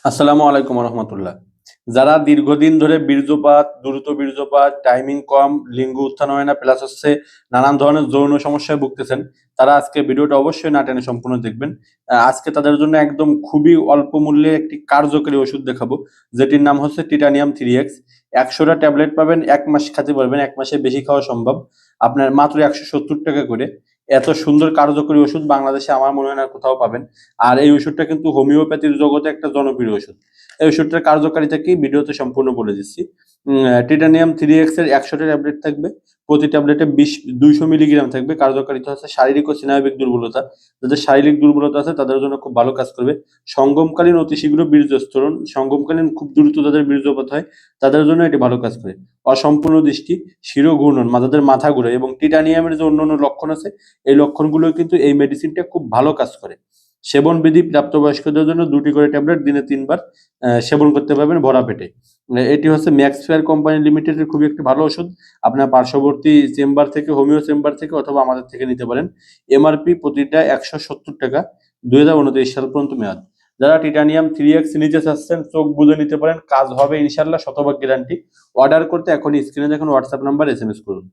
আসসালামু আলাইকুম রহমতুল্লাহ। যারা দীর্ঘদিন ধরে বীর্যপাত, দ্রুত বীর্যপাত, টাইমিং কম, লিঙ্গ উত্থান হয় না, প্লাস হচ্ছে নানান ধরনের যৌন সমস্যায় ভুগতেছেন, তারা আজকে ভিডিওটা অবশ্যই না টেনে সম্পূর্ণ দেখবেন। আজকে তাদের জন্য একদম খুবই অল্প মূল্যে একটি কার্যকরী ওষুধ দেখাবো, যেটির নাম হচ্ছে টিটানিয়াম 3x। 100টা ট্যাবলেট পাবেন, 1 মাস খেতে পারবেন, 1 মাসের বেশি খাওয়া সম্ভব। আপনার মাত্র 170 টাকা করে। এত সুন্দর কার্যকরী ওষুধ বাংলাদেশে আমার মনে হয় না কোথাও পাবেন। আর এই ওষুধটা কিন্তু হোমিওপ্যাথির জগতে একটা জনপ্রিয় ওষুধ। এই ওষুধটার কার্যকারিতা কি ভিডিওতে সম্পূর্ণ বলে দিচ্ছি। টিটানিয়াম 3x এর 100টা ট্যাবলেট থাকবে। প্রতি ট্যাবলেটে 200 মিলিগ্রাম থাকবে। কার্যকারিতা হচ্ছে শারীরিক ও স্নায়বিক দুর্বলতা। যাদের শারীরিক দুর্বলতা আছে তাদের জন্য খুব ভালো কাজ করবে। সঙ্গমকালীন অতি শীঘ্র বীর্যস্খলন, সঙ্গমকালীন খুব দ্রুত যাদের বীর্যপাত হয় তাদের জন্য এটি ভালো কাজ করে। অসম্পূর্ণ দৃষ্টি, শিরোঘূর্ণন, যাদের মাথা ঘোরে এবং টিটানিয়ামের যে অন্যান্য লক্ষণ আছে, এই লক্ষণগুলো কিন্তু এই মেডিসিনটা খুব ভালো কাজ করে। সেবনবিধি প্রাপ্তবয়স্কদের জন্য 2টি করে ট্যাবলেট দিনে 3 বার সেবন করতে পারবেন ভরা পেটে। এটি হচ্ছে ম্যাক্সফেয়ার কোম্পানি লিমিটেডের খুবই একটি ভালো ওষুধ। আপনার পার্শ্ববর্তী চেম্বার থেকে, হোমিও চেম্বার থেকে অথবা আমাদের থেকে নিতে পারেন। এমআরপি প্রতিটা 170 টাকা, 2029 সাল পর্যন্ত মেয়াদ। যারা টিটানিয়াম 3x নিতে চাচ্ছেন চোখ বুঝে নিতে পারেন, কাজ হবে ইনশাল্লাহ, শতভাগ গ্যারান্টি। অর্ডার করতে এখনই স্ক্রিনে দেখুন হোয়াটসঅ্যাপ নাম্বার SMS করুন।